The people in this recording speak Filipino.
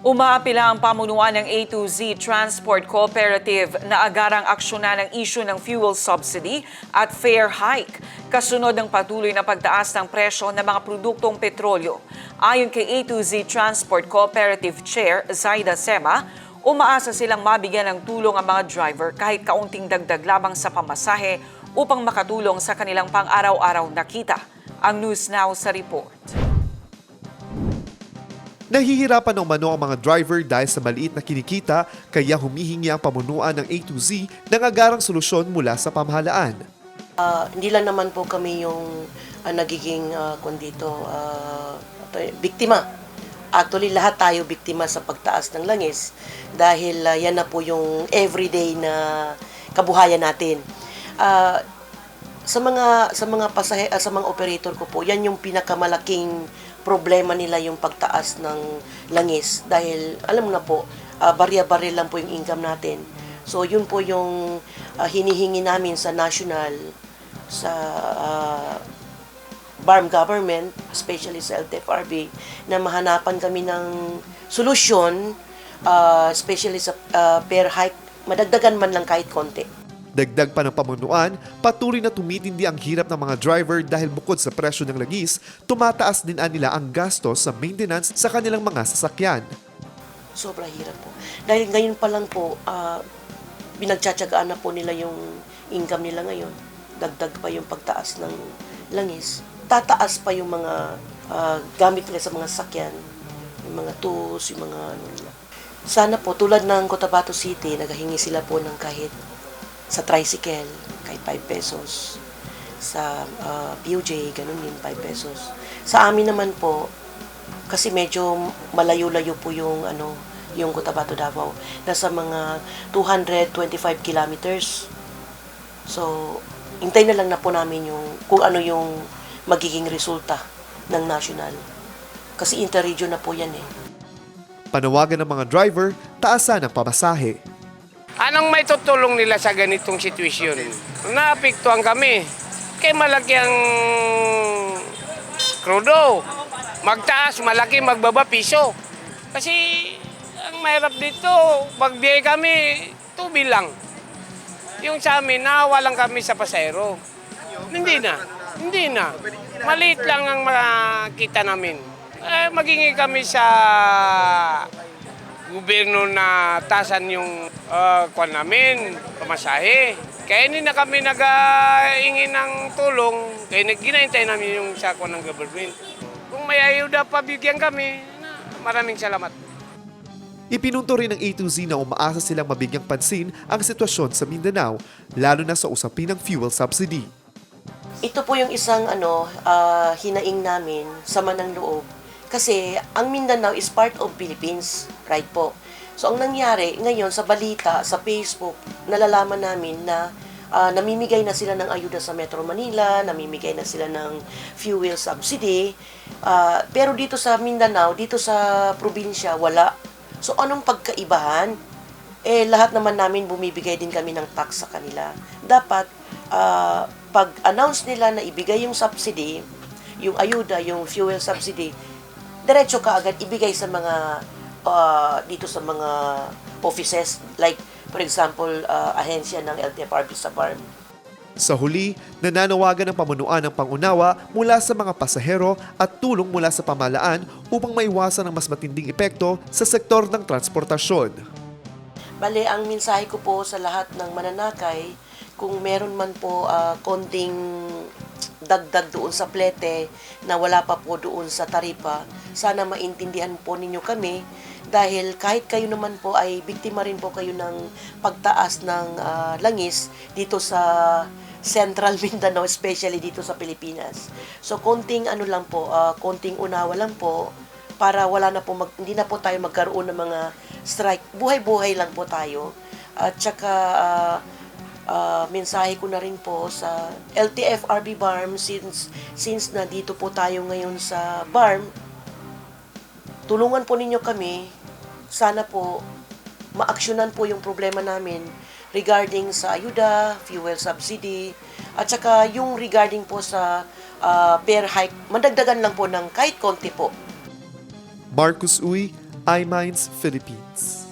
Umaapila ang pamunuan ng A to Z Transport Cooperative na agarang aksyonan ang issue ng fuel subsidy at fare hike, kasunod ng patuloy na pagtaas ng presyo ng mga produktong petrolyo. Ayon kay A to Z Transport Cooperative Chair Zaida Sema, umaasa silang mabigyan ng tulong ang mga driver kahit kaunting dagdag lamang sa pamasahe upang makatulong sa kanilang pang-araw-araw na kita. Ang News Now sa report. Nahihirapan ng umano ang mga driver dahil sa maliit na kinikita, kaya humihingi ang pamunuan ng A to Z ng agarang solusyon mula sa pamahalaan. Hindi lang naman po kami yung nagiging biktima. Actually, lahat tayo biktima sa pagtaas ng langis dahil yan na po yung everyday na kabuhayan natin. Sa mga operator ko po, yan yung pinakamalaking problema nila, yung pagtaas ng langis dahil alam mo na po, barya-barya lang po yung income natin. So yun po yung hinihingi namin sa national, sa BARM government, especially sa LTFRB, na mahanapan kami ng solusyon, especially sa fare hike, madagdagan man lang kahit konti. Dagdag pa ng pamunuan, patuloy na tumitindi ang hirap ng mga driver dahil bukod sa presyo ng langis, tumataas din nila ang gastos sa maintenance sa kanilang mga sasakyan. Sobra hirap po. Dahil ngayon pa lang po, binagtsatsagaan na po nila yung income nila ngayon. Dagdag pa yung pagtaas ng langis. Tataas pa yung mga gamit nila sa mga sasakyan, yung mga tools, yung mga ano nila. Sana po, tulad ng Cotabato City, naghahingi sila po ng kahit sa tricycle, kahit 5 pesos. Sa PUJ, ganun din, 5 pesos. Sa amin naman po, kasi medyo malayo-layo po yung Cotabato Davao. Nasa mga 225 kilometers. So, hintay na lang na po namin kung ano yung magiging resulta ng national. Kasi interregio na po yan eh. Panawagan ng mga driver, taasan ang pamasahe. Anong may tutulong nila sa ganitong sitwasyon? Naapektuhan kami. Kaya malaki ang krudo. Magtaas, malaki, magbaba, piso. Kasi ang mahirap dito, pagbiyahe kami, tubi lang. Yung sa amin, nahawa lang kami sa pasahero. Hindi na. Maliit lang ang makita namin. Maghingi kami sa gobyerno na tasan yung kwan namin, pamasahe. Kaya hindi na kami nag-ingi ng tulong, kaya ginahintay namin yung sako ng government. Kung may ayuda, pabigyan kami, maraming salamat. Ipinunto rin ng A to Z na umaasa silang mabigyang pansin ang sitwasyon sa Mindanao, lalo na sa usapin ng fuel subsidy. Ito po yung isang hinaing namin, sama ng loob. Kasi ang Mindanao is part of Philippines, right po? So ang nangyari ngayon sa balita, sa Facebook, nalalaman namin na namimigay na sila ng ayuda sa Metro Manila, namimigay na sila ng fuel subsidy. Pero dito sa Mindanao, dito sa probinsya, wala. So anong pagkaibahan? Lahat naman namin bumibigay din kami ng tax sa kanila. Dapat pag-announce nila na ibigay yung subsidy, yung ayuda, yung fuel subsidy, diretso ka agad ibigay sa mga dito sa mga offices, like for example ahensya ng LTFRB sa BARM. Sa huli, nananawagan ng pamunuan ng pangunawa mula sa mga pasahero at tulong mula sa pamahalaan upang maiwasan ang mas matinding epekto sa sektor ng transportasyon. Bale, ang mensahe ko po sa lahat ng mananakay, kung meron man po konting dagdag doon sa plete na wala pa po doon sa taripa, sana maintindihan po ninyo kami dahil kahit kayo naman po ay biktima rin po kayo ng pagtaas ng langis dito sa Central Mindanao, especially dito sa Pilipinas. So konting konting unawa lang po para hindi na po tayo magkaroon ng mga strike. Buhay-buhay lang po tayo. At saka mensahe ko na rin po sa LTFRB BARM, since na dito po tayo ngayon sa BARM, tulungan po ninyo kami, sana po maaksyonan po yung problema namin regarding sa ayuda, fuel subsidy, at saka yung regarding po sa fare hike, madagdagan lang po ng kahit konti po. Marcus Uy, iMinds Philippines.